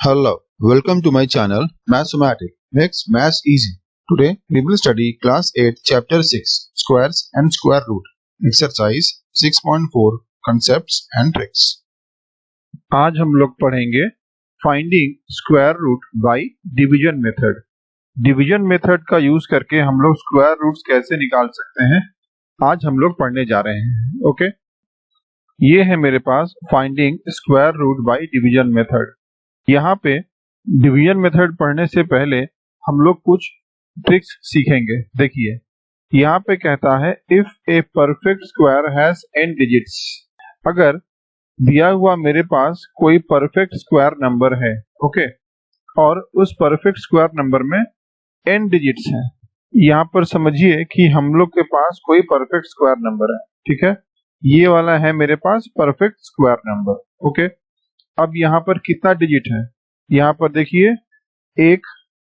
Hello, welcome to my channel Mathematic makes maths easy. Today we will study class 8 chapter 6 squares and square root exercise 6.4 concepts and tricks. आज हम लोग पढ़ेंगे finding square root by division method. Division method का use करके हम लोग square roots कैसे निकाल सकते हैं आज हम लोग पढ़ने जा रहे हैं। ओके, ये है मेरे पास finding square root by division method. यहाँ पे डिवीजन मेथड पढ़ने से पहले हम लोग कुछ ट्रिक्स सीखेंगे। देखिए, यहाँ पे कहता है if A perfect square has n digits. अगर दिया हुआ मेरे पास कोई परफेक्ट स्क्वायर नंबर है, ओके, और उस परफेक्ट स्क्वायर नंबर में n डिजिट्स हैं। यहाँ पर समझिए कि हम लोग के पास कोई परफेक्ट स्क्वायर नंबर है, ठीक है। ये वाला है मेरे पास परफेक्ट स्क्वायर नंबर, ओके। अब यहाँ पर कितना डिजिट है, यहाँ पर देखिए 1,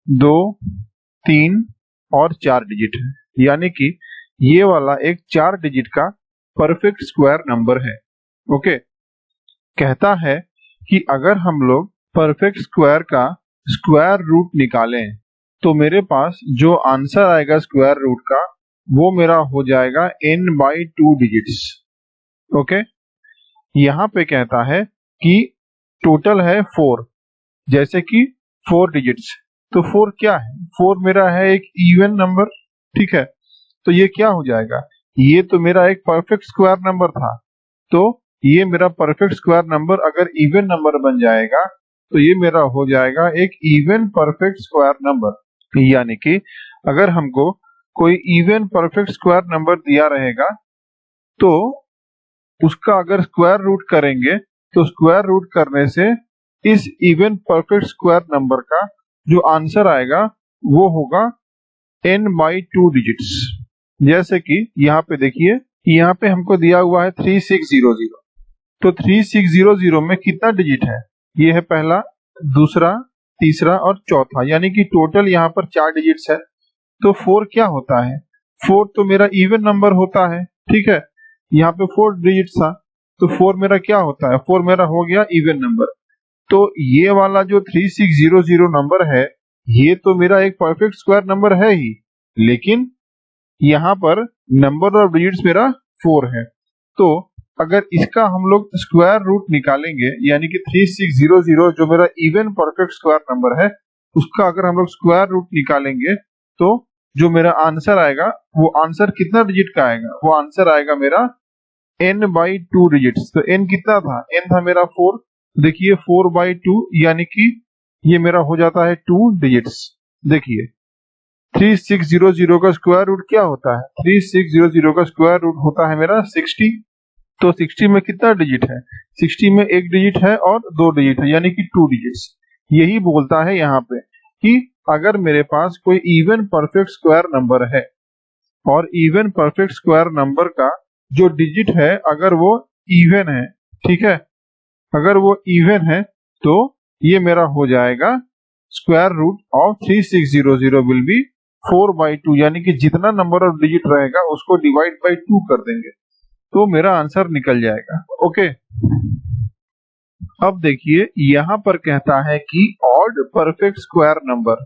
2, 3 और 4 डिजिट है, यानी कि ये वाला एक 4 डिजिट का परफेक्ट स्क्वायर नंबर है, ओके। कहता है कि अगर हम लोग परफेक्ट स्क्वायर का स्क्वायर रूट निकालें तो मेरे पास जो आंसर आएगा स्क्वायर रूट का वो मेरा हो जाएगा n/2 डिजिट्स, ओके। यहाँ पे कहता है कि टोटल है 4, जैसे कि 4 डिजिट्स। तो 4 क्या है? 4 मेरा है एक इवन नंबर, ठीक है। तो ये क्या हो जाएगा? ये तो मेरा एक परफेक्ट स्क्वायर नंबर था, तो ये मेरा परफेक्ट स्क्वायर नंबर अगर इवन नंबर बन जाएगा तो ये मेरा हो जाएगा एक इवन परफेक्ट स्क्वायर नंबर। यानी कि अगर हमको कोई इवन परफेक्ट स्क्वायर नंबर दिया रहेगा तो उसका अगर स्क्वायर रूट करेंगे तो स्क्वायर रूट करने से इस इवन परफेक्ट स्क्वायर नंबर का जो आंसर आएगा वो होगा n/2 डिजिट्स। जैसे कि यहाँ पे देखिए, यहाँ पे हमको दिया हुआ है 3600। तो 3600 में कितना डिजिट है? ये है पहला, दूसरा, तीसरा और चौथा, यानी कि टोटल यहाँ पर 4 डिजिट्स है। तो 4 क्या होता है? 4 तो मेरा इवन नंबर होता है, ठीक है। यहाँ पे 4 डिजिट्स था, तो 4 मेरा क्या होता है? 4 मेरा हो गया इवन नंबर। तो ये वाला जो 3600 नंबर है ये तो मेरा एक परफेक्ट स्क्वायर नंबर है ही, लेकिन यहाँ पर नंबर ऑफ डिजिट्स मेरा 4 है। तो अगर इसका हम लोग स्क्वायर रूट निकालेंगे, यानी कि 3600 जो मेरा इवन परफेक्ट स्क्वायर नंबर है उसका अगर हम लोग स्क्वायर रूट निकालेंगे तो जो मेरा आंसर आएगा वो आंसर कितना डिजिट का आएगा? वो आंसर आएगा मेरा n/2 डिजिट्स। तो n कितना था? n था मेरा 4। देखिए 4/2 यानी कि ये मेरा हो जाता है 2 डिजिट्स। देखिए 3600 का स्क्वायर रूट क्या होता है? 3600 का स्क्वायर रूट होता है मेरा 60। तो 60 में कितना डिजिट है? 60 में एक डिजिट है और 2 डिजिट है, यानी कि 2 डिजिट्स। यही बोलता है यहाँ पे कि अगर मेरे पास कोई इवन परफेक्ट स्क्वायर नंबर है और इवन परफेक्ट स्क्वायर नंबर का जो डिजिट है अगर वो इवन है, ठीक है, अगर वो इवन है तो ये मेरा हो जाएगा square root of 3600 will be 4/2, यानी कि जितना नंबर ऑफ डिजिट रहेगा उसको डिवाइड बाय 2 कर देंगे तो मेरा आंसर निकल जाएगा, ओके। अब देखिए यहाँ पर कहता है कि ऑड परफेक्ट स्क्वायर नंबर,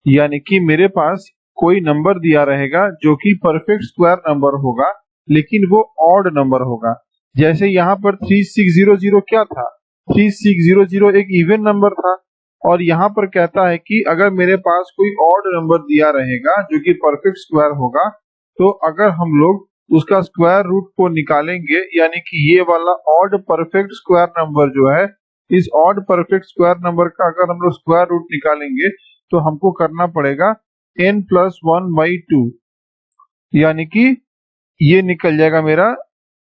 यानी कि मेरे पास कोई नंबर दिया रहेगा जो कि परफेक्ट स्क्वायर नंबर होगा लेकिन वो ऑड नंबर होगा। जैसे यहाँ पर 3600 क्या था? 3600 एक इवन नंबर था, और यहाँ पर कहता है कि अगर मेरे पास कोई ऑड नंबर दिया रहेगा जो कि परफेक्ट स्क्वायर होगा तो अगर हम लोग उसका स्क्वायर रूट को निकालेंगे, यानी कि ये वाला ऑड परफेक्ट स्क्वायर नंबर जो है, इस ऑड परफेक्ट स्क्वायर नंबर का अगर हम लोग स्क्वायर रूट निकालेंगे तो हमको करना पड़ेगा n+1/2, यानी कि ये निकल जाएगा मेरा,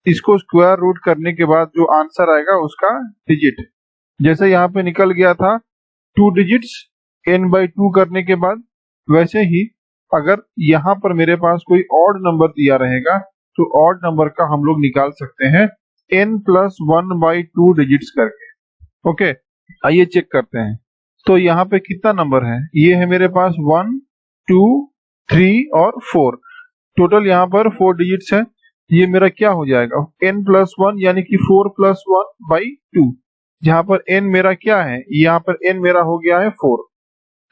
इसको स्क्वायर रूट करने के बाद जो आंसर आएगा उसका डिजिट। जैसे यहाँ पे निकल गया था 2 डिजिट्स n/2 करने के बाद, वैसे ही अगर यहाँ पर मेरे पास कोई ऑड नंबर दिया रहेगा तो ऑड नंबर का हम लोग निकाल सकते हैं n+1/2 डिजिट्स करके, ओके। आइए चेक करते हैं। तो यहाँ पे कितना नंबर है? ये है मेरे पास 1, 2, 3 और 4, टोटल यहाँ पर 4 डिजिट्स है। ये मेरा क्या हो जाएगा? n+1 यानी कि 4+1/2। जहाँ पर n मेरा क्या है, यहाँ पर n मेरा हो गया है 4,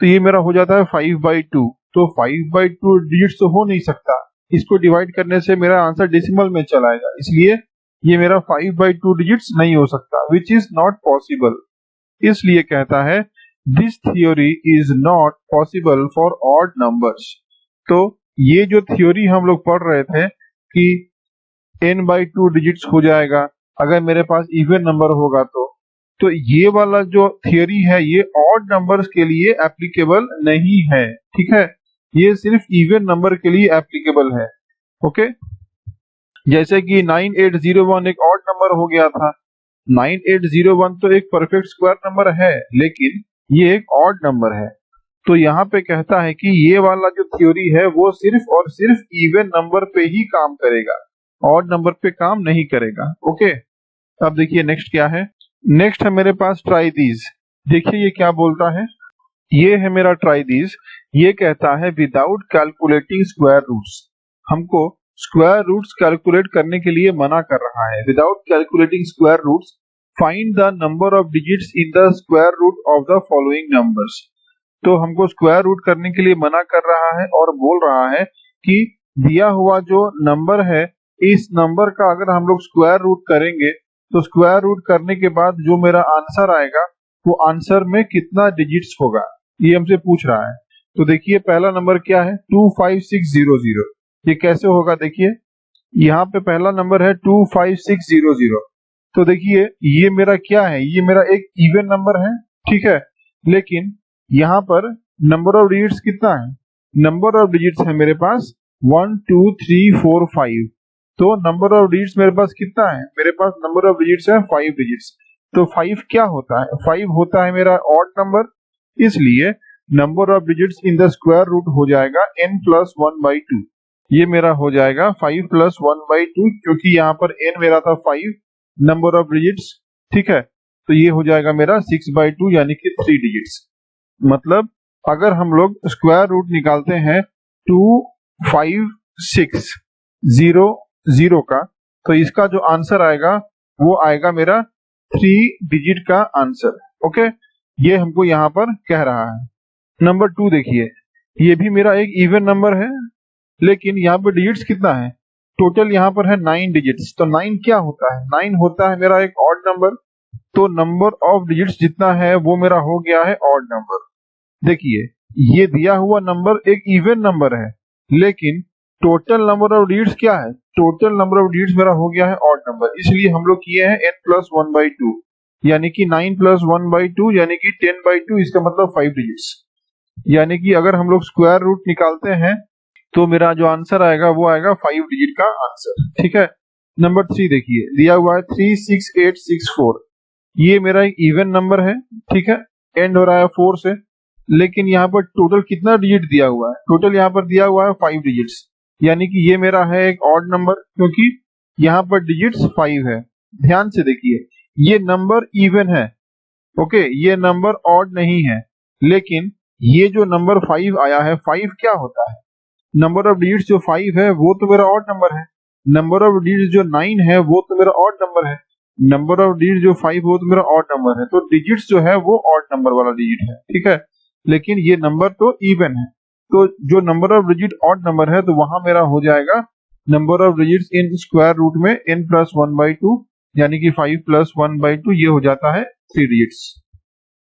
तो ये मेरा हो जाता है 5/2। तो 5/2 डिजिट्स तो हो नहीं सकता, इसको डिवाइड करने से मेरा आंसर डेसिमल में चला आएगा, इसलिए ये मेरा 5/2 डिजिट्स नहीं हो सकता, विच इज नॉट पॉसिबल। इसलिए कहता है this theory is not possible for odd numbers. तो ये जो थ्योरी हम लोग पढ़ रहे थे कि n/2 डिजिट्स हो जाएगा अगर मेरे पास इवन नंबर होगा, तो ये वाला जो थियोरी है ये ऑड नंबर्स के लिए एप्लीकेबल नहीं है, ठीक है, ये सिर्फ इवन नंबर के लिए एप्लीकेबल है। ओके, जैसे कि 9801 एक ऑड नंबर हो गया था। 9801 तो एक परफेक्ट स्क्वायर नंबर है, लेकिन ये एक ऑड नंबर है। तो यहाँ पे कहता है कि ये वाला जो थ्योरी है वो सिर्फ और सिर्फ इवन नंबर पे ही काम करेगा, ऑड नंबर पे काम नहीं करेगा। ओके, अब देखिए नेक्स्ट क्या है। नेक्स्ट है मेरे पास ट्राई दीज। देखिए ये क्या बोलता है, ये है मेरा ट्राई दीज। ये कहता है विदाउट कैलकुलेटिंग स्क्वायर रूट्स, हमको स्क्वायर रूट्स कैलकुलेट करने के लिए मना कर रहा है। Without calculating square roots find the number of digits in the square root of the following numbers. तो हमको स्क्वायर रूट करने के लिए मना कर रहा है और बोल रहा है कि दिया हुआ जो नंबर है, इस नंबर का अगर हम लोग स्क्वायर रूट करेंगे तो स्क्वायर रूट करने के बाद जो मेरा आंसर आएगा वो आंसर में कितना डिजिट्स होगा, ये हमसे पूछ रहा है। तो देखिए पहला नंबर क्या है, 25600। ये कैसे होगा, देखिए यहाँ पे पहला नंबर है 25600। तो देखिए ये मेरा क्या है, ये मेरा एक इवन नंबर है, ठीक है, लेकिन यहाँ पर नंबर ऑफ डिजिट्स कितना है, नंबर ऑफ डिजिट्स है मेरे पास 1 2 3 4 5। तो नंबर ऑफ डिजिट्स मेरे पास कितना है, मेरे पास नंबर ऑफ डिजिट्स है 5 डिजिट्स। तो 5 क्या होता है, 5 होता है मेरा ऑड नंबर, इसलिए number of digits in the square root हो जाएगा n+1/2। ये मेरा हो जाएगा 5+1/2, क्योंकि यहाँ पर n मेरा था 5 नंबर ऑफ डिजिट्स, ठीक है, तो ये हो जाएगा मेरा 6/2 यानी कि 3 डिजिट्स। मतलब अगर हम लोग स्क्वायर रूट निकालते हैं 25600 का, तो इसका जो आंसर आएगा वो आएगा मेरा 3 डिजिट का आंसर। ओके, ये हमको यहाँ पर कह रहा है। नंबर 2 देखिए, ये भी मेरा एक इवन नंबर है, लेकिन यहाँ पर डिजिट्स कितना है, टोटल यहाँ पर है 9 डिजिट्स। तो 9 क्या होता है, 9 होता है मेरा एक ऑड नंबर। तो नंबर ऑफ डिजिट्स जितना है वो मेरा हो गया है ऑड नंबर। देखिए ये दिया हुआ नंबर एक इवन नंबर है, लेकिन टोटल नंबर ऑफ डिजिट्स क्या है, टोटल नंबर ऑफ डिजिट्स मेरा हो गया है ऑड नंबर, इसलिए हम लोग किए हैं n+1/2 यानी कि 9+1/2 यानी कि 10/2, इसका मतलब 5 डिजिट्स। यानी कि अगर हम लोग स्क्वायर रूट निकालते हैं तो मेरा जो आंसर आएगा वो आएगा 5 डिजिट का आंसर, ठीक है। नंबर 3 देखिए, दिया हुआ है 36864। ये मेरा एक इवन नंबर है, ठीक है, एंड हो रहा है 4 से, लेकिन यहाँ पर टोटल कितना डिजिट दिया हुआ है, टोटल यहाँ पर दिया हुआ है 5 डिजिट्स, यानी कि ये मेरा है एक ऑड नंबर, क्योंकि यहाँ पर डिजिट्स 5 है। ध्यान से देखिए ये नंबर इवन है, ओके, ये नंबर ऑड नहीं है, लेकिन ये जो नंबर 5 आया है, 5 क्या होता है, नंबर ऑफ डिजिट्स जो 5 है वो तो मेरा ऑड नंबर है, नंबर ऑफ डिजिट्स जो 9 है वो तो मेरा ऑड नंबर है, नंबर ऑफ डिजिट जो 5 हो तो मेरा ऑड नंबर है। तो डिजिट्स जो है वो ऑड नंबर वाला डिजिट है, ठीक है, लेकिन ये नंबर तो इवन है। तो जो number of digit odd number है तो वहां मेरा हो जाएगा number of digits in square root में n+1/2 यानी कि 5+1/2, ये हो जाता है 3 डिजिट्स।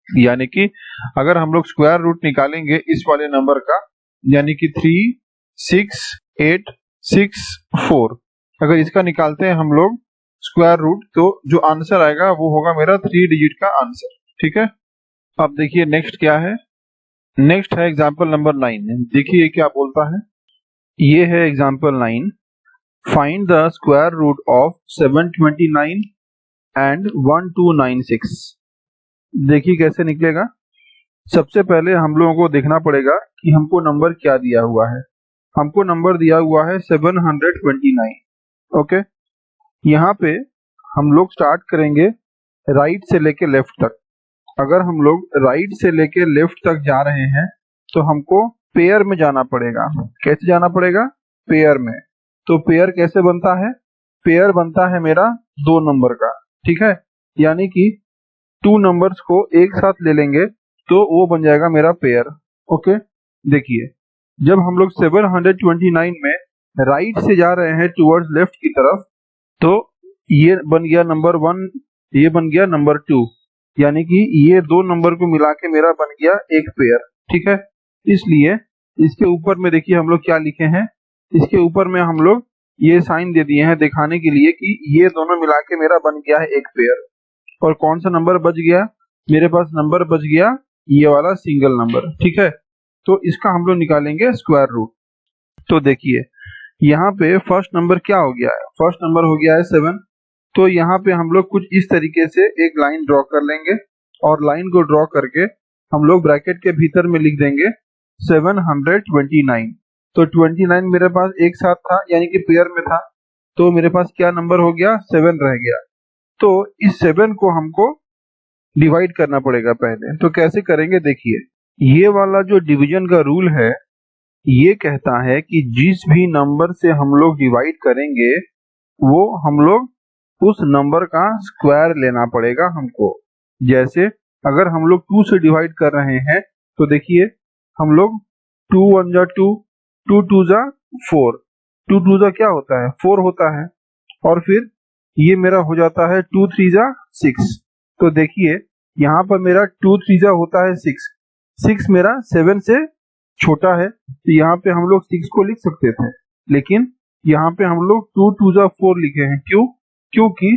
यानी कि अगर हम लोग स्क्वायर रूट निकालेंगे इस वाले नंबर का, यानी कि 36864, अगर इसका निकालते हैं हम लोग स्क्वायर रूट, तो जो आंसर आएगा वो होगा मेरा 3 डिजिट का आंसर, ठीक है। अब देखिए नेक्स्ट क्या है, नेक्स्ट है एग्जाम्पल नंबर 9। देखिए क्या बोलता है, ये है example 9। Find the square root of 729 and 1296। देखिए कैसे निकलेगा। सबसे पहले हम लोगों को देखना पड़ेगा कि हमको नंबर क्या दिया हुआ है। हमको नंबर दिया हुआ है 729, ओके। यहाँ पे हम लोग स्टार्ट करेंगे राइट से लेके लेफ्ट तक। अगर हम लोग राइट से लेके लेफ्ट तक जा रहे हैं तो हमको पेयर में जाना पड़ेगा। कैसे जाना पड़ेगा, पेयर में। तो पेयर कैसे बनता है, पेयर बनता है मेरा 2 नंबर का, ठीक है, यानी कि टू नंबर्स को एक साथ ले लेंगे तो वो बन जाएगा मेरा पेयर। ओके, देखिए जब हम लोग 729 में राइट से जा रहे हैं टुवर्ड्स लेफ्ट की तरफ, तो ये बन गया नंबर 1, ये बन गया नंबर 2, यानी कि ये दो नंबर को मिला के मेरा बन गया एक पेयर। ठीक है, इसलिए इसके ऊपर में देखिए हम लोग क्या लिखे हैं, इसके ऊपर में हम लोग ये साइन दे दिए हैं दिखाने के लिए कि ये दोनों मिला के मेरा बन गया है एक पेयर। और कौन सा नंबर बच गया, मेरे पास नंबर बच गया ये वाला सिंगल नंबर। ठीक है, तो इसका हम लोग निकालेंगे स्क्वायर रूट। तो देखिए यहाँ पे फर्स्ट नंबर क्या हो गया है, फर्स्ट नंबर हो गया है 7। तो यहाँ पे हम लोग कुछ इस तरीके से एक लाइन ड्रॉ कर लेंगे और लाइन को ड्रॉ करके हम लोग ब्रैकेट के भीतर में लिख देंगे 729। तो 29 मेरे पास एक साथ था यानी कि पेयर में था, तो मेरे पास क्या नंबर हो गया, 7 रह गया। तो इस 7 को हमको डिवाइड करना पड़ेगा पहले। तो कैसे करेंगे, देखिए ये वाला जो डिवीजन का रूल है ये कहता है कि जिस भी नंबर से हम लोग डिवाइड करेंगे वो हम लोग उस नंबर का स्क्वायर लेना पड़ेगा हमको। जैसे अगर हम लोग 2 से डिवाइड कर रहे हैं तो देखिए हम लोग 2 1 जा 2, 2 2 जा 4, 2 2 जा क्या होता है 4 होता है, और फिर ये मेरा हो जाता है 2 3 जा 6। तो देखिए यहाँ पर मेरा 2 3 जा होता है 6, 6 मेरा 7 से छोटा है, तो यहाँ पे हम लोग 6 को लिख सकते थे, लेकिन यहाँ पे हम लोग 2 2 जा 4 लिखे हैं। क्यों, क्योंकि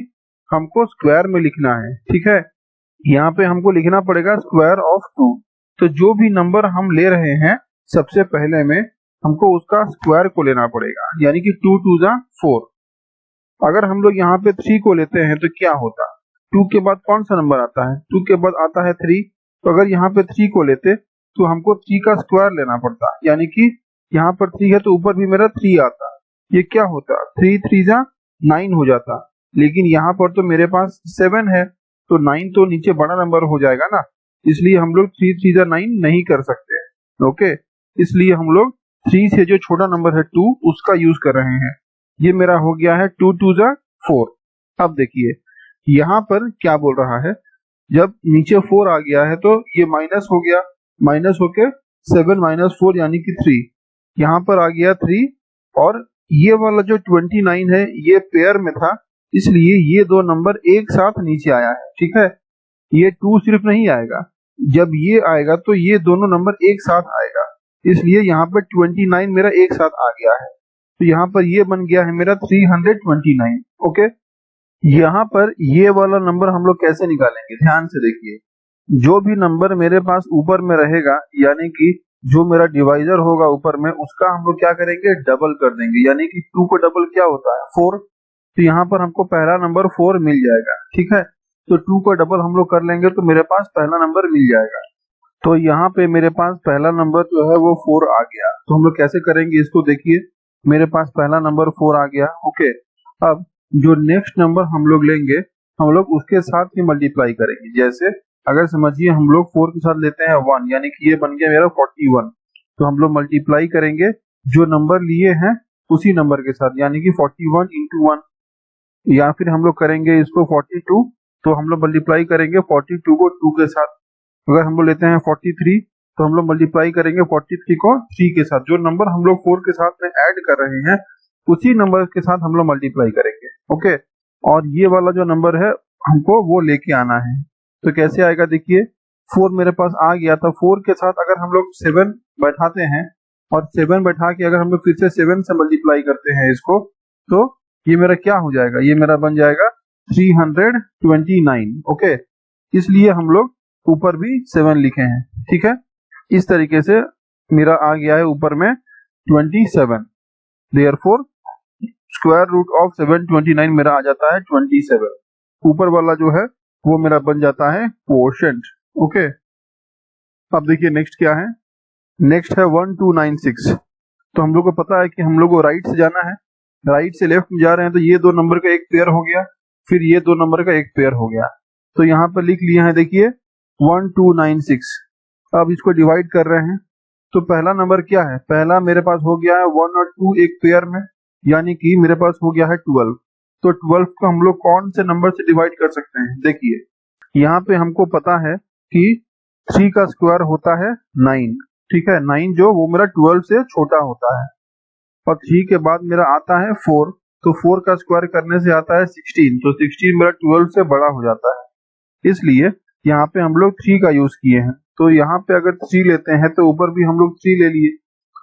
हमको स्क्वायर में लिखना है। ठीक है, यहाँ पे हमको लिखना पड़ेगा स्क्वायर ऑफ 2। तो जो भी नंबर हम ले रहे हैं सबसे पहले में हमको उसका स्क्वायर को लेना पड़ेगा, यानी कि 2 2 जा 4। अगर हम लोग यहाँ पे 3 को लेते हैं तो क्या होता, 2 के बाद कौन सा नंबर आता है, 2 के बाद आता है 3। तो अगर यहाँ पे 3 को लेते तो हमको 3 का स्क्वायर लेना पड़ता, यानी कि यहाँ पर 3 है तो ऊपर भी मेरा 3 आता, ये क्या होता 3 3 जा 9 हो जाता। लेकिन यहाँ पर तो मेरे पास 7 है तो 9 तो नीचे बड़ा नंबर हो जाएगा ना, इसलिए हम लोग 3 3 जा 9 नहीं कर सकते। ओके, इसलिए हम लोग 3 से जो छोटा नंबर है 2 उसका यूज कर रहे हैं। ये मेरा हो गया है 2 2 जा 4। अब देखिए यहाँ पर क्या बोल रहा है, जब नीचे 4 आ गया है तो ये माइनस हो गया, माइनस होके 7 - 4 यानी कि 3, यहाँ पर आ गया 3। और ये वाला जो 29 है ये पेयर में था, इसलिए ये दो नंबर एक साथ नीचे आया है। ठीक है, ये 2 सिर्फ नहीं आएगा, जब ये आएगा तो ये दोनों नंबर एक साथ आएगा, इसलिए यहाँ पर 29 मेरा एक साथ आ गया है। तो यहाँ पर ये बन गया है मेरा 329। ओके, यहाँ पर ये वाला नंबर हम लोग कैसे निकालेंगे, ध्यान से देखिए। जो भी नंबर मेरे पास ऊपर में रहेगा, यानी कि जो मेरा डिवाइजर होगा ऊपर में, उसका हम लोग क्या करेंगे, डबल कर देंगे, यानी कि 2 को डबल क्या होता है 4। तो यहाँ पर हमको पहला नंबर 4 मिल जाएगा। ठीक है, तो 2 का डबल हम लोग कर लेंगे तो मेरे पास पहला नंबर मिल जाएगा। तो यहाँ पे मेरे पास पहला नंबर जो है वो 4 आ गया। तो हम लोग कैसे करेंगे इसको, देखिए मेरे पास पहला नंबर 4 आ गया। ओके, अब जो नेक्स्ट नंबर हम लोग लेंगे हम लोग उसके साथ ही मल्टीप्लाई करेंगे। जैसे अगर समझिए हम लोग 4 के साथ लेते हैं 1, यानी कि ये बन गया मेरा 41। तो हम लोग मल्टीप्लाई करेंगे जो नंबर लिए हैं उसी नंबर के साथ, यानी कि 41 × 1, या फिर हम लोग करेंगे इसको 42। तो हम लोग मल्टीप्लाई करेंगे 42 को 2 के साथ। अगर हम लोग लेते हैं 43 तो हम लोग मल्टीप्लाई करेंगे 43 को 3 के साथ। जो नंबर हम लोग 4 के साथ में ऐड कर रहे हैं उसी नंबर के साथ हम लोग मल्टीप्लाई करेंगे। ओके, और ये वाला जो नंबर है हमको वो लेके आना है। तो कैसे आएगा, देखिए 4 मेरे पास आ गया था, 4 के साथ अगर हम लोग 7 बैठाते हैं और 7 बैठा के अगर हम लोग फिर से 7 से मल्टीप्लाई करते हैं इसको, तो ये मेरा क्या हो जाएगा, ये मेरा बन जाएगा 329। ओके, इसलिए हम लोग ऊपर भी 7 लिखे हैं। ठीक है, इस तरीके से मेरा आ गया है ऊपर में 27। देयरफॉर स्क्वायर रूट ऑफ 729 मेरा आ जाता है 27। ऊपर वाला जो है वो मेरा बन जाता है क्वोशंट। ओके, अब देखिए नेक्स्ट क्या है, नेक्स्ट है 1296। तो हम लोग को पता है कि हम लोग को राइट से जाना है, राइट से लेफ्ट में जा रहे हैं, तो ये दो नंबर का एक पेयर हो गया, फिर ये दो नंबर का एक पेयर हो गया। तो यहाँ पर लिख लिया है देखिए 1296। अब इसको डिवाइड कर रहे हैं, तो पहला नंबर क्या है, पहला मेरे पास हो गया है 1 और 2 एक पेयर में, यानी कि मेरे पास हो गया है 12। तो 12 को हम लोग कौन से नंबर से डिवाइड कर सकते हैं, देखिए यहाँ पे हमको पता है कि 3 का स्क्वायर होता है 9, ठीक है। 9 जो वो मेरा 12 से छोटा होता है, और 3 के बाद मेरा आता है 4, तो 4 का स्क्वायर करने से आता है 16, तो 16 मेरा 12 से बड़ा हो जाता है। इसलिए यहाँ पे हम लोग 3 का यूज किए हैं। तो यहाँ पे अगर 3 लेते हैं तो ऊपर भी हम लोग 3 ले लिए,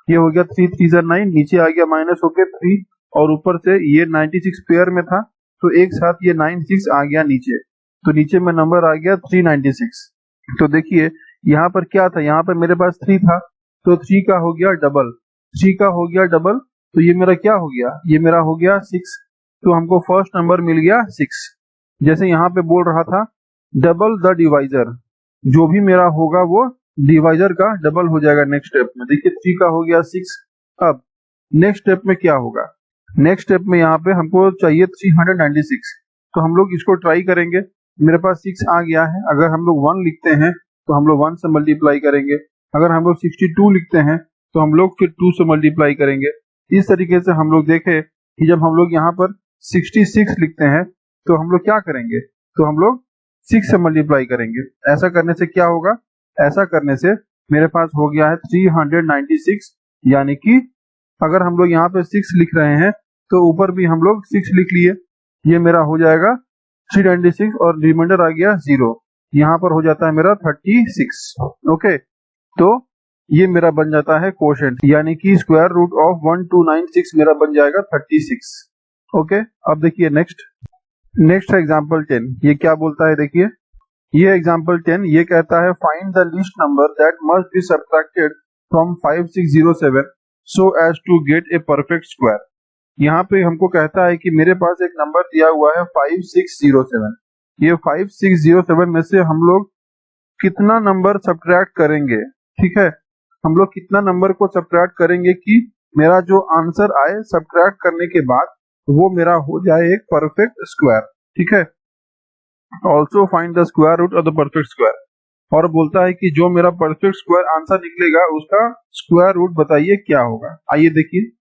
ये हो गया 3 3 9, नीचे आ गया माइनस होके 3, और ऊपर से ये 96 पेयर में था, तो एक साथ ये 96 आ गया नीचे, तो नीचे में नंबर आ गया 396। तो देखिए यहाँ पर क्या था, यहाँ पर मेरे पास 3 था, तो 3 का हो गया डबल, 3 का हो गया डबल, तो ये मेरा क्या हो गया, ये मेरा हो गया 6, तो हमको फर्स्ट नंबर मिल गया 6। जैसे यहाँ पे बोल रहा था डबल द डिवाइजर, जो भी मेरा होगा वो डिवाइजर का डबल हो जाएगा नेक्स्ट स्टेप में। देखिए 3 का हो गया 6। अब नेक्स्ट स्टेप में क्या होगा, नेक्स्ट स्टेप में यहाँ पे हमको चाहिए 396, तो हम लोग इसको ट्राई करेंगे। मेरे पास 6 आ गया है, अगर हम लोग 1 लिखते हैं तो हम लोग 1 से मल्टीप्लाई करेंगे, अगर हम लोग 62 लिखते हैं तो हम लोग फिर 2 से मल्टीप्लाई करेंगे। इस तरीके से हम लोग देखें कि जब हम लोग यहाँ पर 66 लिखते हैं तो हम लोग क्या करेंगे, तो हम लोग 6 से मल्टीप्लाई करेंगे। ऐसा करने से क्या होगा, ऐसा करने से मेरे पास हो गया है 396, यानी कि अगर हम लोग यहाँ पे 6 लिख रहे हैं तो ऊपर भी हम लोग 6 लिख लिए, ये मेरा हो जाएगा 396 और रिमाइंडर आ गया 0, यहाँ पर हो जाता है मेरा 36। ओके, तो ये मेरा बन जाता है कोशेंट, यानी कि स्क्वायर रूट ऑफ 1296 मेरा बन जाएगा 36। ओके, अब देखिए नेक्स्ट एग्जांपल 10, ये क्या बोलता है, देखिए ये एग्जांपल 10 ये कहता है find the least number that must be subtracted from 5607 so as to get a perfect square. यहाँ पे हमको कहता है कि मेरे पास एक नंबर दिया हुआ है 5607, ये 5607 में से हम लोग कितना नंबर सबट्रैक्ट करेंगे, ठीक है, हम लोग कितना नंबर को सबट्रैक्ट करेंगे कि मेरा जो आंसर आए सबट्रैक्ट करने के बाद वो मेरा हो जाए एक परफेक्ट स्क्वायर, ठीक है। Also find the square root of the perfect square, और बोलता है कि जो मेरा परफेक्ट स्क्वायर आंसर निकलेगा उसका स्क्वायर रूट बताइए क्या होगा। आइए देखिए,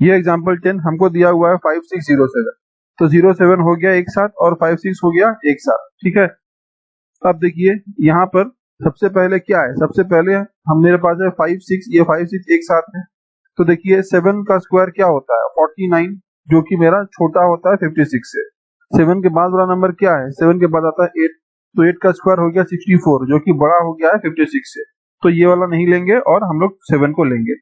ये एग्जांपल 10 हमको दिया हुआ है 5607, तो 07 हो गया एक साथ और 56 हो गया एक साथ, ठीक है। अब देखिए यहाँ पर सबसे पहले क्या है, सबसे पहले हम मेरे पास है 56, ये 56 एक साथ है, तो देखिए 7 का स्क्वायर क्या होता है 49, जो कि मेरा छोटा होता है 56 से। 7 के बाद वाला नंबर क्या है, 7 के बाद आता है 8, तो 8 का स्क्वायर हो गया 64, जो कि बड़ा हो गया है 56 से, तो ये वाला नहीं लेंगे और हम लोग 7 को लेंगे।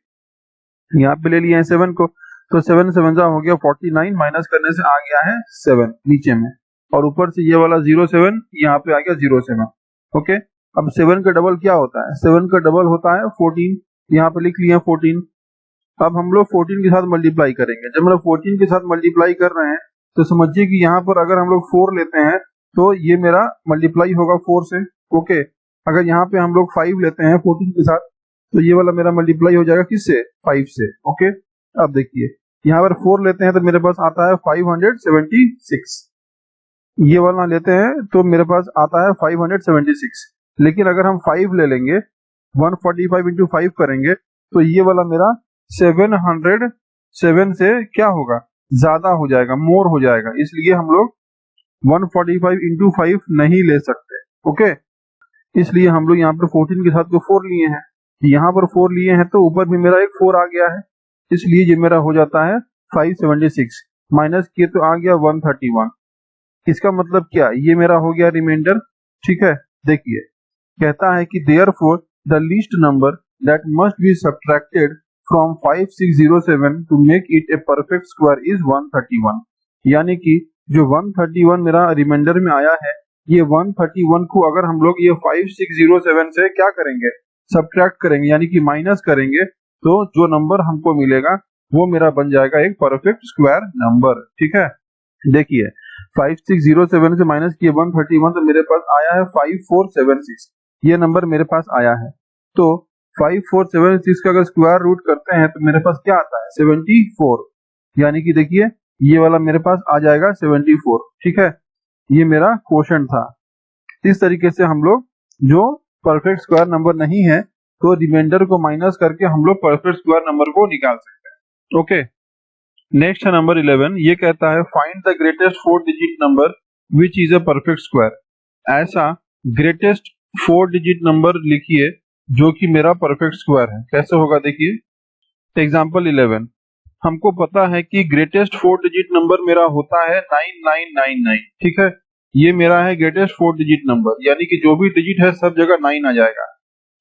यहाँ पे ले लिए हैं 7 को, तो 7 7 हो गया 49, माइनस करने से आ गया है 7 नीचे में, और ऊपर से ये वाला 07 यहाँ पे आ गया 07। ओके, अब 7 का डबल क्या होता है, 7 का डबल होता है 14, यहाँ पे लिख लिया 14। अब हम लोग 14 के साथ मल्टीप्लाई करेंगे, जब हम लोग 14 के साथ मल्टीप्लाई कर रहे हैं तो समझिए कि यहाँ पर अगर हम लोग 4 लेते हैं तो ये मेरा मल्टीप्लाई होगा 4 से। ओके, अगर यहाँ पे हम लोग 5 लेते हैं 14 के साथ तो ये वाला मेरा मल्टीप्लाई हो जाएगा किससे, 5 से। ओके, अब देखिए यहाँ पर 4 लेते हैं तो मेरे पास आता है 576, ये वाला लेते हैं तो मेरे पास आता है 576, लेकिन अगर हम 5 ले लेंगे 145 इंटू 5 करेंगे तो ये वाला मेरा 707 से क्या होगा, ज्यादा हो जाएगा, मोर हो जाएगा, इसलिए हम लोग 145 इंटू 5 नहीं ले सकते। ओके, इसलिए हम लोग यहाँ पर 14 के साथ तो 4 लिए हैं, यहाँ पर 4 लिए हैं तो ऊपर भी मेरा एक 4 आ गया है, इसलिए ये मेरा हो जाता है 576, माइनस किए तो आ गया 131। इसका मतलब क्या, ये मेरा हो गया रिमाइंडर, ठीक है। देखिए कहता है कि therefore the least number that must be subtracted from 5607 to make it a perfect square is 131, यानी कि जो 131 मेरा रिमाइंडर में आया है, ये 131 को अगर हम लोग ये 5607 से क्या करेंगे, सबट्रैक्ट करेंगे, यानी कि माइनस करेंगे, तो जो नंबर हमको मिलेगा वो मेरा बन जाएगा एक परफेक्ट स्क्वायर नंबर, ठीक है। देखिए 5607 से माइनस किए 131 तो मेरे पास आया है 5476, ये नंबर मेरे पास आया है। तो 5476 का अगर स्क्वायर रूट करते हैं तो मेरे पास क्या आता है 74, यानी कि देखिए ये वाला मेरे पास आ जाएगा 74, ठीक है। ये मेरा क्वोशंट था। इस तरीके से हम लोग जो परफेक्ट स्क्वायर नंबर नहीं है तो रिमाइंडर को माइनस करके हम लोग परफेक्ट स्क्वायर नंबर को निकाल सकते हैं। ओके, नेक्स्ट है नंबर 11, ये कहता है find the greatest 4 digit number which is a perfect square. ऐसा ग्रेटेस्ट 4 डिजिट नंबर लिखिए जो कि मेरा परफेक्ट स्क्वायर है। कैसे होगा देखिए, एग्जाम्पल 11, हमको पता है कि ग्रेटेस्ट 4 डिजिट नंबर मेरा होता है 9999, ठीक है, ये मेरा है ग्रेटेस्ट 4 डिजिट नंबर, यानी कि जो भी डिजिट है सब जगह 9 आ जाएगा।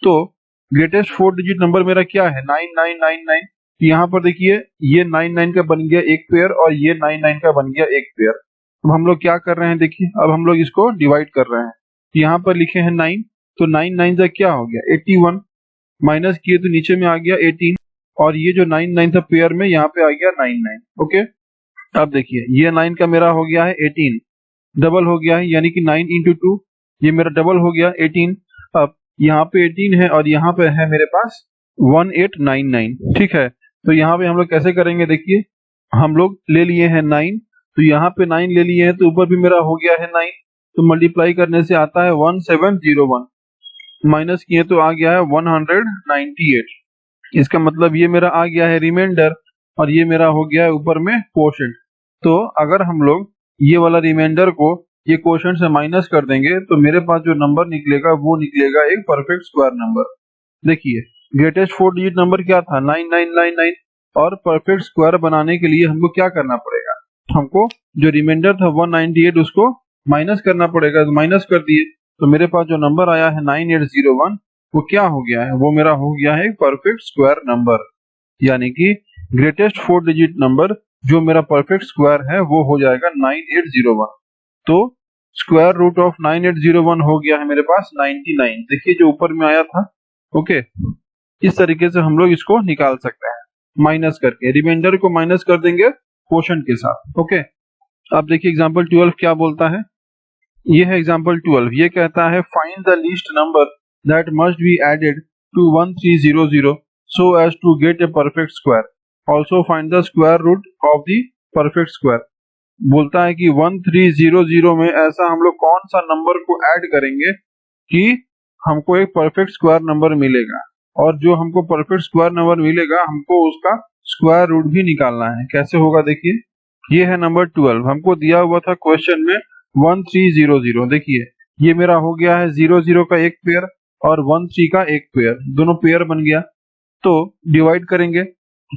तो ग्रेटेस्ट 4 डिजिट नंबर मेरा क्या है 9999। यहाँ पर देखिए ये 99 का बन गया एक पेयर और ये 99 का बन गया एक पेयर। अब हम लोग क्या कर रहे हैं देखिए, अब हम लोग इसको डिवाइड कर रहे हैं। यहाँ पर लिखे हैं 9, तो 9 9 का क्या हो गया 81, माइनस किए तो नीचे में आ गया 18, और ये जो 9 था पेयर में यहाँ पे आ गया 99। ओके, अब देखिए ये 9 का मेरा हो गया है 18, डबल हो गया है, यानी कि 9 इंटू 2, ये मेरा डबल हो गया 18। अब यहाँ पे 18 है और यहाँ पे है मेरे पास 1899, ठीक है। तो यहाँ पे हम लोग कैसे करेंगे देखिए, हम लोग ले लिए हैं 9, तो यहाँ पे 9 ले लिए हैं तो ऊपर भी मेरा हो गया है 9, तो मल्टीप्लाई करने से आता है 1701, माइनस किए तो आ गया है 198। इसका मतलब ये मेरा आ गया है रिमाइंडर और ये मेरा हो गया है ऊपर में कोशेंट। तो अगर हम लोग ये वाला रिमाइंडर को ये कोशेंट से माइनस कर देंगे तो मेरे पास जो नंबर निकलेगा वो निकलेगा एक परफेक्ट स्क्वायर नंबर। देखिए ग्रेटेस्ट 4 डिजिट नंबर क्या था 9999, और परफेक्ट स्क्वायर बनाने के लिए हमको क्या करना पड़ेगा, हमको जो रिमाइंडर था 198 उसको माइनस करना पड़ेगा। तो माइनस कर दिए तो मेरे पास जो नंबर आया है 9801, वो क्या हो गया है, वो मेरा हो गया है परफेक्ट स्क्वायर नंबर, यानी कि ग्रेटेस्ट 4 डिजिट नंबर जो मेरा परफेक्ट स्क्वायर है वो हो जाएगा 9801। तो स्क्वायर रूट ऑफ 9801 हो गया है मेरे पास 99। देखिए जो ऊपर में आया था। ओके, इस तरीके से हम लोग इसको निकाल सकते हैं, माइनस करके रिमाइंडर को माइनस कर देंगे क्वोशंट के साथ। ओके, अब देखिए एग्जांपल 12 क्या बोलता है, ये है एग्जांपल 12। ये कहता है find the least number that must be added to 1300 so as to get a perfect square, also find the square root of the perfect square। बोलता है कि 1300 में ऐसा हम लोग कौन सा नंबर को ऐड करेंगे कि हमको एक परफेक्ट स्क्वायर नंबर मिलेगा, और जो हमको परफेक्ट स्क्वायर नंबर मिलेगा हमको उसका स्क्वायर रूट भी निकालना है। कैसे होगा देखिए, ये है नंबर 12, हमको दिया हुआ था क्वेश्चन में 1300। देखिए ये मेरा हो गया है 00 का एक पेयर और 13 का एक पेयर, दोनों पेयर बन गया। तो डिवाइड करेंगे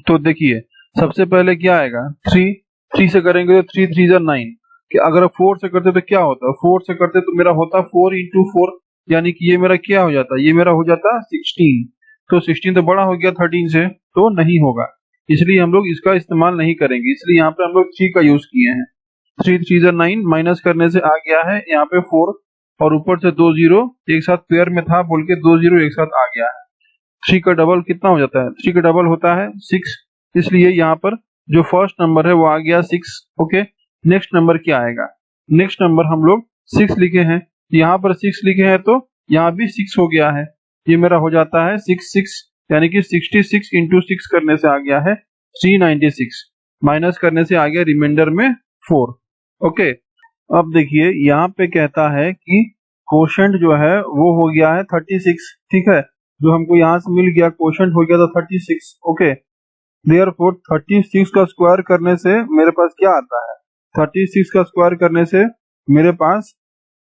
तो देखिए सबसे पहले क्या आएगा 3 से करेंगे तो 3 3 9, कि अगर 4 से करते तो क्या होता, 4 से करते तो मेरा होता 4 इंटू 4, यानी कि ये मेरा क्या हो जाता, ये मेरा हो जाता 16। तो 16 तो बड़ा हो गया 13 से, तो नहीं होगा, इसलिए हम लोग इसका इस्तेमाल नहीं करेंगे, इसलिए यहाँ पे हम लोग 3 का यूज किए हैं। 3 3 9, माइनस करने से आ गया है यहाँ पे 4, और ऊपर से 2 0 एक साथ पेयर में था बोल के 2 0 एक साथ आ गया है। 3 का डबल कितना हो जाता है, 3 का डबल होता है 6, इसलिए यहाँ पर जो फर्स्ट नंबर है वो आ गया 6। ओके, नेक्स्ट नंबर क्या आएगा, नेक्स्ट नंबर हम लोग 6 लिखे हैं, यहाँ पर 6 लिखे हैं तो यहाँ भी 6 हो गया है, ये मेरा हो जाता है 6 यानी कि 66 इंटू 6 करने से आ गया है 396, माइनस करने से आ गया रिमाइंडर में 4। ओके, अब देखिए यहाँ पे कहता है कि कोशेंट जो है वो हो गया है 36, ठीक है, जो हमको यहाँ से मिल गया कोशेंट हो गया था 36। ओके, देयरफॉर 36 का स्क्वायर करने से मेरे पास क्या आता है, 36 का स्क्वायर करने से मेरे पास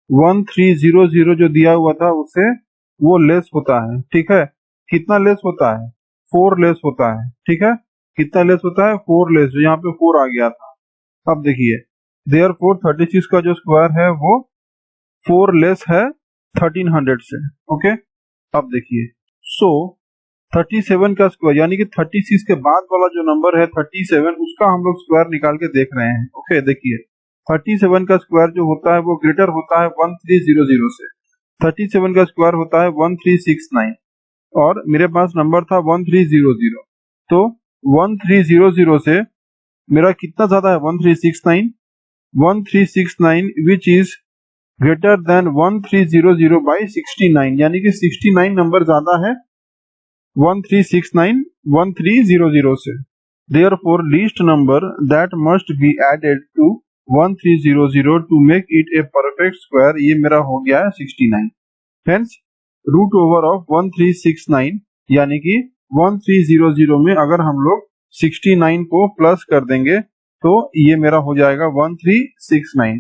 1300 जो दिया हुआ था उससे वो लेस होता है, ठीक है। कितना लेस होता है, 4 लेस होता है, ठीक है, कितना लेस होता है 4 लेस, जो यहाँ पे 4 आ गया था। अब देखिए देयरफॉर 36 का जो स्क्वायर है वो 4 लेस है 1300 से। ओके, अब देखिए सो 37 का स्क्वायर यानी कि 36 के बाद वाला जो नंबर है 37, उसका हम लोग स्क्वायर निकाल के देख रहे हैं। ओके, देखिए 37 का स्क्वायर जो होता है वो ग्रेटर होता है 1300 से, 37 का स्क्वायर होता है 1369, और मेरे पास नंबर था 1300, तो 1300 से मेरा कितना ज्यादा है 1369 which is greater than 1300 by 69, यानी कि 69 नंबर ज्यादा है 1369 1300 से। Therefore, least number that must be added to 1300 to make it a perfect square, ये मेरा हो गया है 69। Hence, रूट ओवर ऑफ 1369 यानी कि 1300 में अगर हम लोग 69 को प्लस कर देंगे तो ये मेरा हो जाएगा 1369।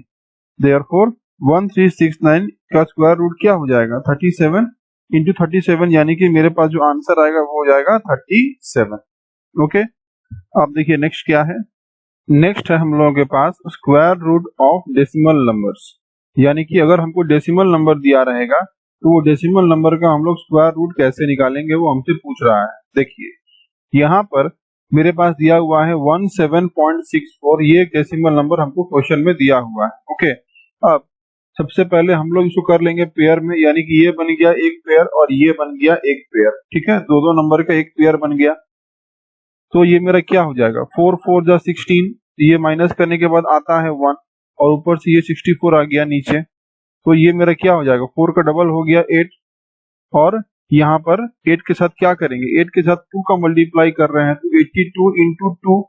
Therefore, 1369 का स्क्वायर रूट क्या हो जाएगा 37 इंटू 37, यानी कि मेरे पास जो आंसर आएगा वो हो जाएगा 37। ओके, अब देखिए नेक्स्ट क्या है। नेक्स्ट है हम लोगों के पास square root of decimal numbers, यानी कि अगर हमको डेसिमल नंबर दिया रहेगा तो वो डेसिमल नंबर का हम लोग स्क्वायर रूट कैसे निकालेंगे वो हमसे पूछ रहा है। देखिए यहाँ पर मेरे पास दिया हुआ है 17.64, ये डेसिमल नंबर हमको क्वेश्चन में दिया हुआ है। ओके, अब सबसे पहले हम लोग इसको कर लेंगे पेयर में, यानी कि ये बन गया एक पेयर और ये बन गया एक पेयर। ठीक है, दो नंबर का एक पेयर बन गया। तो ये मेरा क्या हो जाएगा 4 4 जा 16, ये माइनस करने के बाद आता है 1 और ऊपर से ये 64 आ गया नीचे। तो ये मेरा क्या हो जाएगा 4 का डबल हो गया 8, और यहाँ पर 8 के साथ क्या करेंगे 8 के साथ 2 का मल्टीप्लाई कर रहे हैं तो 82 इंटू 2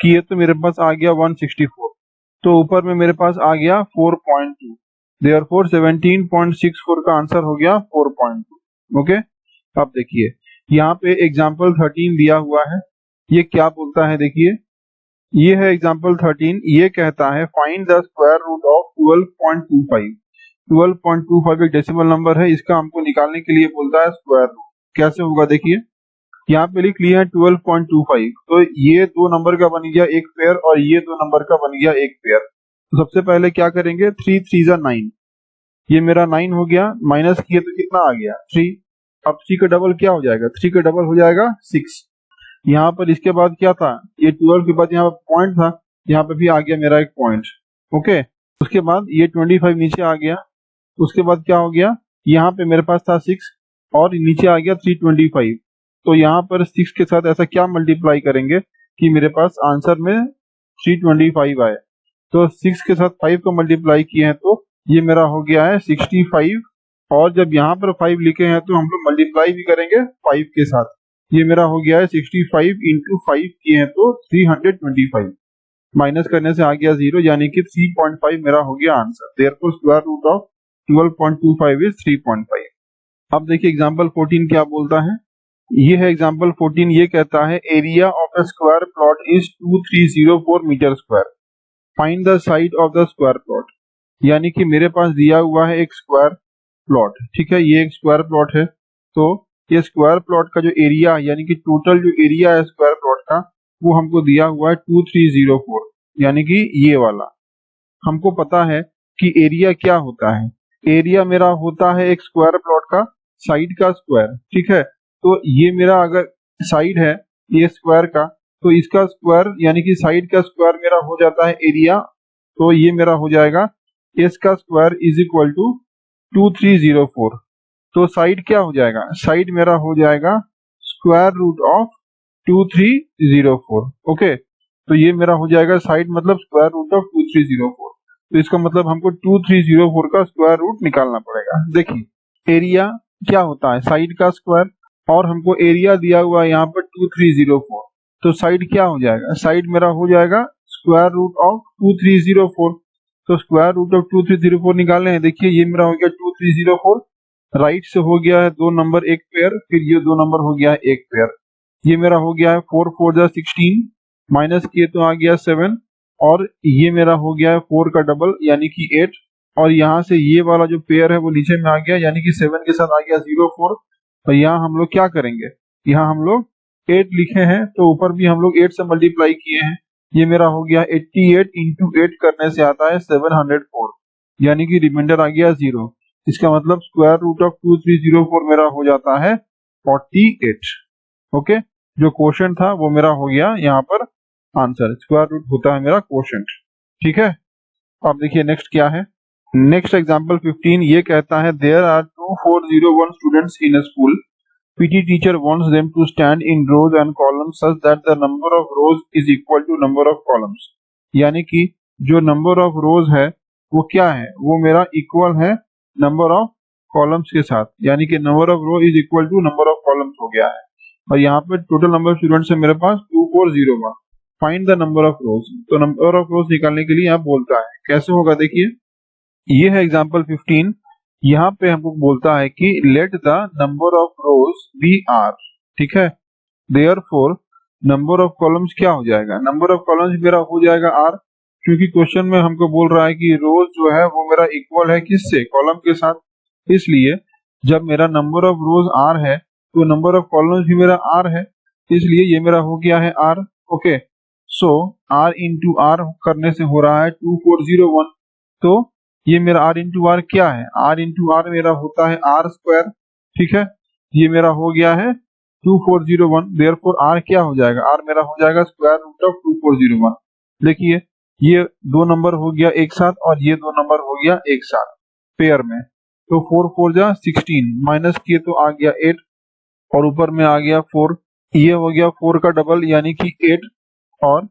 किए तो मेरे पास आ गया 164, तो ऊपर में मेरे पास आ गया 4.2, देयरफॉर 17.64 का आंसर हो गया 4.2। ओके, अब देखिए यहाँ पे एग्जाम्पल 13 दिया हुआ है, ये क्या बोलता है देखिए, ये है एग्जाम्पल 13, ये कहता है find the square root of 12.25। 12.25 एक डेसिमल नंबर है, इसका हमको निकालने के लिए बोलता है स्क्वायर रूट। कैसे होगा देखिए, यहाँ पे लिख लिया है 12.25, तो ये दो नंबर का बन गया एक पेयर और ये दो नंबर का बन गया एक पेयर। तो सबसे पहले क्या करेंगे 3 3 जा 9, ये मेरा 9 हो गया, माइनस किए तो कितना आ गया 3। अब 3 का डबल क्या हो जाएगा 3 का डबल हो जाएगा 6। यहाँ पर इसके बाद क्या था, ये 12 के बाद यहाँ पर पॉइंट था, यहाँ पे भी आ गया मेरा एक पॉइंट। ओके, उसके बाद ये 25 नीचे आ गया, उसके बाद क्या हो गया यहाँ पे मेरे पास था 6 और नीचे आ गया 325। तो यहाँ पर 6 के साथ ऐसा क्या मल्टीप्लाई करेंगे कि मेरे पास आंसर में 325 आए। तो 6 के साथ 5 का मल्टीप्लाई किए हैं तो ये मेरा हो गया है 65, और जब यहाँ पर 5 लिखे हैं तो हम लोग मल्टीप्लाई भी करेंगे 5 के साथ, ये मेरा हो गया है 65 इंटू 5 किए हैं तो 325, माइनस करने से आ गया 0, यानी कि 3.5 मेरा हो गया answer. Therefore square root of 12.25 is 3.5। अब देखिए एग्जांपल 14 क्या बोलता है, ये है एग्जांपल 14, ये कहता है area of a square plot is 2304 metre square, find the side of the square plot. यानी कि मेरे पास दिया हुआ है एक स्क्वायर प्लॉट, ठीक है, ये एक स्क्वायर प्लॉट है, तो ये स्क्वायर प्लॉट का जो एरिया यानी कि टोटल जो एरिया है स्क्वायर प्लॉट का वो हमको दिया हुआ है 2304, यानी कि ये वाला। हमको पता है कि एरिया क्या होता है, एरिया मेरा होता है एक स्क्वायर प्लॉट का साइड का स्क्वायर। ठीक है, तो ये मेरा अगर साइड है ये स्क्वायर का, तो इसका स्क्वायर यानी कि साइड का स्क्वायर मेरा हो जाता है एरिया, तो ये मेरा हो जाएगा एस का स्क्वायर इज इक्वल टू 2304। तो साइड क्या हो जाएगा, साइड मेरा हो जाएगा स्क्वायर रूट ऑफ 2304। ओके, तो ये मेरा हो जाएगा साइड मतलब स्क्वायर रूट ऑफ 2304। तो इसका मतलब हमको 2304 का स्क्वायर रूट निकालना पड़ेगा। देखिए एरिया क्या होता है साइड का स्क्वायर, और हमको एरिया दिया हुआ है यहाँ पर 2304, तो साइड क्या हो जाएगा, साइड मेरा हो जाएगा स्क्वायर रूट ऑफ 2304। तो स्क्वायर रूट ऑफ 2304 निकालने हैं, देखिए ये मेरा हो गया 2304, राइट से हो गया है दो नंबर एक पेयर, फिर ये दो नंबर हो गया है एक पेयर, ये मेरा हो गया है 4 4 जा 16, माइनस किए तो आ गया 7, और ये मेरा हो गया है 4 का डबल यानी कि 8, और यहाँ से ये वाला जो पेयर है वो नीचे में आ गया यानी कि 7 के साथ आ गया 0 4, और यहाँ हम लोग क्या करेंगे, यहाँ हम लोग 8 लिखे हैं तो ऊपर भी हम लोग 8 से मल्टीप्लाई किए हैं, ये मेरा हो गया 88 इंटू 8 करने से आता है 704, यानी कि रिमाइंडर आ गया 0। इसका मतलब स्क्वायर रूट ऑफ 2304 मेरा हो जाता है 48। ओके, जो क्वोशंट था वो मेरा हो गया यहाँ पर आंसर, स्क्वायर रूट होता है मेरा क्वोशंट। ठीक है, अब देखिए नेक्स्ट क्या है, नेक्स्ट एग्जांपल 15, ये कहता है there are 2401 students in a school, PT teacher wants them to stand in rows and columns such that the number of rows is equal to number of columns। यानी कि जो number of रोज है वो क्या है, वो मेरा इक्वल है नंबर ऑफ कॉलम्स के साथ, यानी कि number of row is equal to number of columns हो गया है। और यहाँ पे टोटल नंबर ऑफ स्टूडेंट्स है मेरे पास 2401, फाइंड द नंबर ऑफ रोज। तो नंबर ऑफ रोज निकालने के लिए यहाँ बोलता है कैसे होगा, देखिए ये है एग्जाम्पल 15, यहाँ पे हमको बोलता है कि let the number of rows be R. ठीक है, देयरफॉर नंबर ऑफ कॉलम्स क्या हो जाएगा, नंबर ऑफ कॉलम्स मेरा हो जाएगा आर, क्योंकि क्वेश्चन में हमको बोल रहा है कि रोज जो है वो मेरा इक्वल है किससे, कॉलम के साथ। इसलिए जब मेरा नंबर ऑफ रोज आर है तो नंबर ऑफ कॉलम्स भी मेरा आर है, इसलिए ये मेरा हो गया है R. Okay, so R into R करने से हो रहा है 2401। तो ये मेरा आर इंटू आर क्या है, आर इंटू आर मेरा होता है आर स्क्वायर। ठीक है, ये मेरा हो गया है 2401। देयरफॉर आर क्या हो जाएगा, आर मेरा हो जाएगा स्क्वायर रूट ऑफ 2401। देखिए ये दो नंबर हो गया एक साथ और ये दो नंबर हो गया एक साथ पेयर में। तो 4 4 जा 16, माइनस किए तो आ गया 8 और ऊपर में आ गया 4। ये हो गया 4 का डबल यानी कि 8 और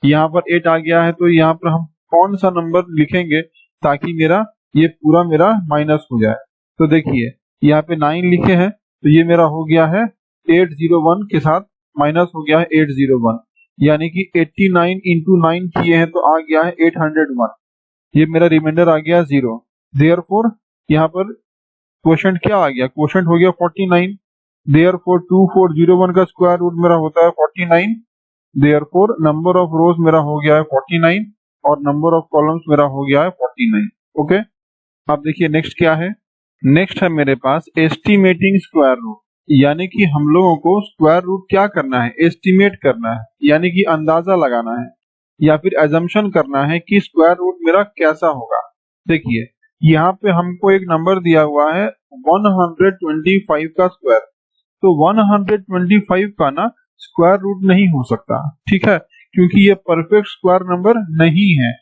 यहाँ पर 8 आ गया है। तो यहाँ पर हम कौन सा नंबर लिखेंगे ताकि मेरा ये पूरा मेरा माइनस हो जाए। तो देखिए यहाँ पे 9 लिखे हैं तो ये मेरा हो गया है 801 के साथ माइनस हो गया है 801, यानी कि 89 इंटू 9 किए हैं तो आ गया है 801। ये मेरा रिमाइंडर आ गया 0। देयरफॉर यहाँ पर क्वोशंट क्या आ गया, क्वोशंट हो गया 49। देयरफॉर 2401 का स्क्वायर रूट मेरा होता है 49। देयरफॉर नंबर ऑफ रोज मेरा हो गया है 49 और नंबर ऑफ कॉलम्स मेरा हो गया है 49। ओके, अब देखिए नेक्स्ट क्या है। नेक्स्ट है मेरे पास एस्टिमेटिंग स्क्वायर रूट, यानी कि हम लोगों को स्क्वायर रूट क्या करना है, एस्टिमेट करना है, यानी कि अंदाजा लगाना है या फिर एजम्पशन करना है कि स्क्वायर रूट मेरा कैसा होगा। देखिए यहाँ पे हमको एक नंबर दिया हुआ है 125 का स्क्वायर, तो 125 का ना स्क्वायर रूट नहीं हो सकता, ठीक है, क्योंकि ये परफेक्ट स्क्वायर नंबर नहीं है।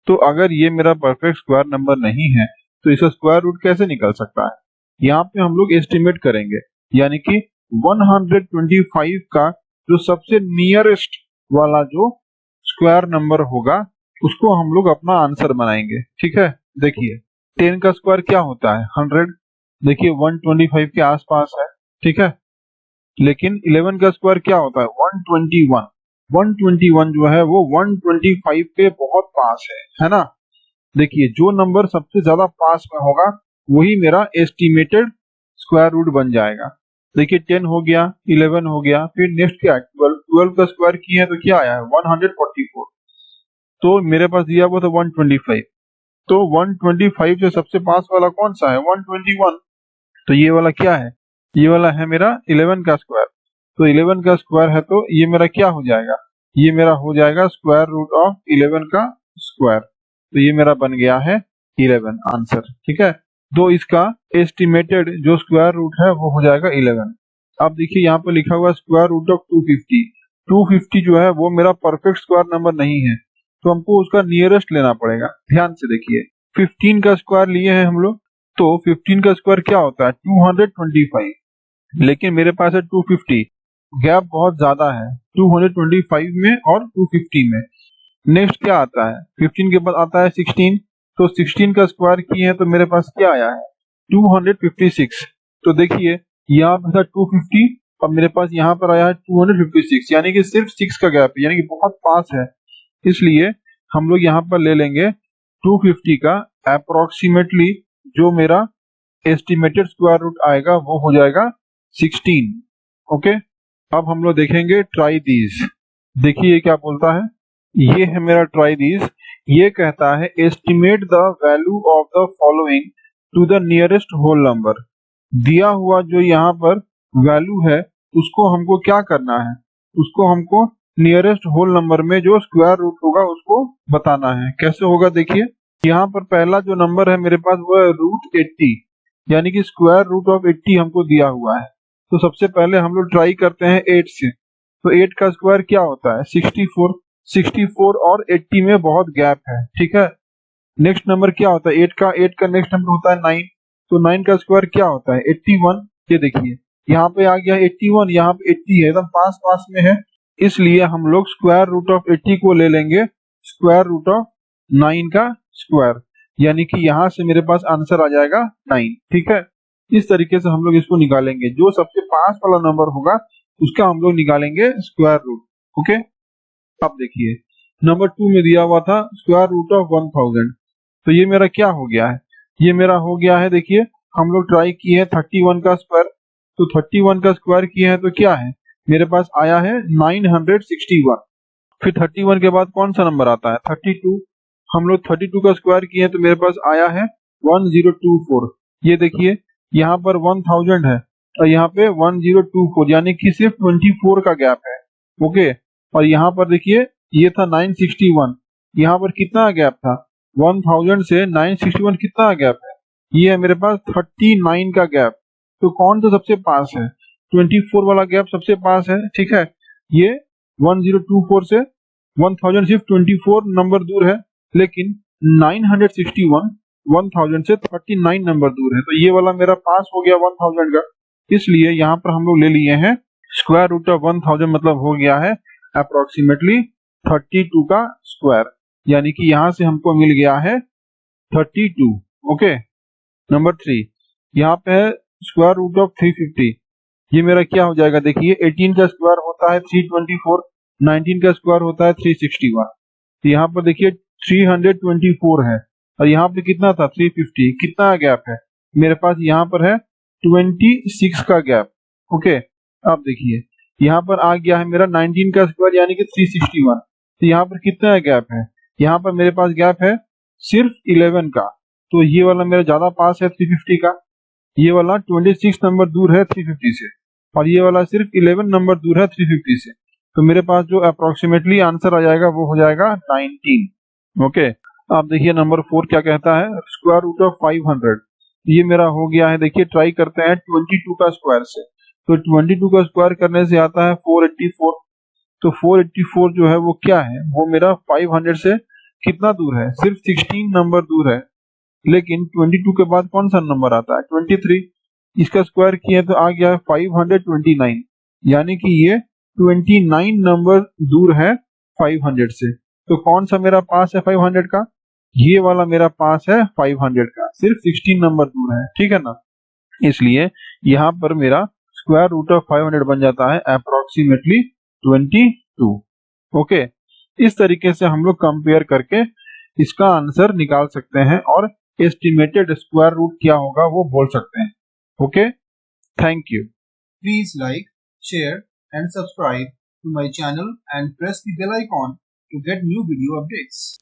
तो अगर ये मेरा परफेक्ट स्क्वायर नंबर नहीं है तो इसका स्क्वायर रूट कैसे निकल सकता है। यहाँ पे हम लोग एस्टिमेट करेंगे, यानी कि 125 का जो सबसे नियरेस्ट वाला जो स्क्वायर नंबर होगा उसको हम लोग अपना आंसर बनाएंगे। ठीक है, देखिए 10 का स्क्वायर क्या होता है 100, देखिए 125 के आसपास है। ठीक है, लेकिन 11 का स्क्वायर क्या होता है 121। 121 जो है वो 125 के बहुत पास है ना। देखिए जो नंबर सबसे ज्यादा पास में होगा वही मेरा एस्टिमेटेड स्क्वायर रूट बन जाएगा। देखिए 10 हो गया, 11 हो गया, फिर नेक्स्ट क्या है 12। 12 का स्क्वायर किए हैं तो क्या आया है 144। तो मेरे पास दिया हुआ था 125, तो 125 से सबसे पास वाला कौन सा है 121। तो ये वाला क्या है, ये वाला है मेरा 11 का स्क्वायर। तो 11 का स्क्वायर है तो ये मेरा क्या हो जाएगा, ये मेरा हो जाएगा स्क्वायर रूट ऑफ 11 का स्क्वायर। तो ये मेरा बन गया है 11 आंसर। ठीक है, तो इसका एस्टिमेटेड जो स्क्वायर रूट है वो हो जाएगा 11। अब देखिए यहाँ पे लिखा हुआ स्क्वायर रूट ऑफ 250। 250 जो है वो मेरा परफेक्ट स्क्वायर नंबर नहीं है, तो हमको उसका नियरेस्ट लेना पड़ेगा। ध्यान से देखिए 15 का स्क्वायर लिए हैं हम लोग, तो 15 का स्क्वायर क्या होता है 225, लेकिन मेरे पास है 250, गैप बहुत ज्यादा है 225 में और 250 में। नेक्स्ट क्या आता है 15 के बाद आता है 16, तो 16 का स्क्वायर किए हैं तो मेरे पास क्या आया है 256। तो देखिए यहाँ पर था 250 और मेरे पास यहाँ पर आया है 256, यानी कि सिर्फ 6 का गैप है, यानी कि बहुत पास है। इसलिए हम लोग यहाँ पर ले लेंगे 250 का अप्रोक्सीमेटली जो मेरा एस्टिमेटेड स्क्वायर रूट आएगा वो हो जाएगा 16। ओके, अब हम लोग देखेंगे ट्राई दीज। देखिए ये क्या बोलता है, ये है मेरा ट्राई दीज। ये कहता है estimate the value of the following to the nearest whole number. दिया हुआ जो यहाँ पर वैल्यू है उसको हमको क्या करना है, उसको हमको नियरेस्ट होल नंबर में जो स्क्वायर रूट होगा उसको बताना है। कैसे होगा, देखिए यहाँ पर पहला जो नंबर है मेरे पास वो है रूट 80, यानी कि स्क्वायर रूट ऑफ 80 हमको दिया हुआ है। तो सबसे पहले हम लोग ट्राई करते हैं 8 से, तो 8 का स्क्वायर क्या होता है 64। 64 और 80 में बहुत गैप है। ठीक है, नेक्स्ट नंबर क्या होता है 8 का नेक्स्ट नंबर होता है 9, तो 9 का स्क्वायर क्या होता है 81। ये देखिए यहाँ पे आ गया 81, यहाँ पे 80 है, एकदम पास पास में है, इसलिए हम लोग स्क्वायर रूट ऑफ 80 को ले लेंगे स्क्वायर रूट ऑफ 9 का स्क्वायर, यानी कि यहाँ से मेरे पास आंसर आ जाएगा 9। ठीक है, इस तरीके से हम लोग इसको निकालेंगे, जो सबसे पास वाला नंबर होगा उसका हम लोग निकालेंगे स्क्वायर रूट। ओके, अब देखिए नंबर 2 में दिया हुआ था स्क्वायर रूट ऑफ 1000, तो ये मेरा क्या हो गया है, ये मेरा हो गया है, देखिए हम लोग ट्राई किए हैं 31 का स्क्वायर, तो 31 का स्क्वायर किए हैं तो क्या है मेरे पास आया है 961। फिर 31 के बाद कौन सा नंबर आता है 32। हम लोग 32 का स्क्वायर किए तो मेरे पास आया है 1024। ये देखिए यहाँ पर 1000 है और यहाँ पे 1024 यानी कि सिर्फ 24 का गैप है। ओके, और यहाँ पर देखिए ये था 961, यहाँ पर कितना गैप था 1000 से 961 कितना गैप है, ये है मेरे पास 39 का गैप। तो कौन सा सबसे पास है 24 वाला गैप सबसे पास है। ठीक है, ये 1024 से 1000 सिर्फ 24 नंबर दूर है, लेकिन 961 1000 से 39 नंबर दूर है। तो ये वाला मेरा पास हो गया 1000 का, इसलिए यहाँ पर हम लोग ले लिए हैं स्क्वायर रूट ऑफ 1000, मतलब हो गया है अप्रोक्सीमेटली 32 का स्क्वायर, यानी कि यहाँ से हमको मिल गया है 32। ओके, नंबर 3 यहाँ पे है स्क्वायर रूट ऑफ 350। ये मेरा क्या हो जाएगा, देखिए 18 का स्क्वायर होता है 324, 19 का स्क्वायर होता है 361। तो यहाँ पर देखिए 324 है और यहाँ पे कितना था 350, कितना गैप है मेरे पास, यहाँ पर है 26 का गैप। ओके, अब देखिए यहाँ पर आ गया है मेरा 19 का स्क्वायर यानी कि 361। तो यहाँ पर कितना गैप है, यहाँ पर मेरे पास गैप है सिर्फ 11 का। तो ये वाला मेरा ज्यादा पास है 350 का, ये वाला 26 नंबर दूर है 350 से, और ये वाला सिर्फ 11 नंबर दूर है 350 से। तो मेरे पास जो अप्रोक्सीमेटली आंसर आ जाएगा वो हो जाएगा 19। ओके, अब देखिए नंबर 4 क्या कहता है, स्क्वायर रूट ऑफ 500। ये मेरा हो गया है, देखिए ट्राई करते हैं 22 का स्क्वायर से। तो 22 का स्क्वायर करने से आता है 484। तो 484 जो है वो क्या है, वो मेरा 500 से कितना दूर है, सिर्फ 16 नंबर दूर है। लेकिन 22 के बाद कौन सा नंबर आता है 23, इसका स्क्वायर किए तो आ गया 529, यानी कि ये 29 नंबर दूर है 500 से। तो कौन सा मेरा पास है 500 का, ये वाला मेरा पास है 500 का, सिर्फ 16 नंबर दूर है। ठीक है ना, इसलिए यहाँ पर मेरा स्क्वायर रूट ऑफ 500 बन जाता है अप्रोक्सीमेटली 22। ओके, इस तरीके से हम लोग कंपेयर करके इसका आंसर निकाल सकते हैं और एस्टिमेटेड स्क्वायर रूट क्या होगा वो बोल सकते हैं। Okay, thank you. Please like, share and subscribe to my channel and press the bell icon to get new video updates.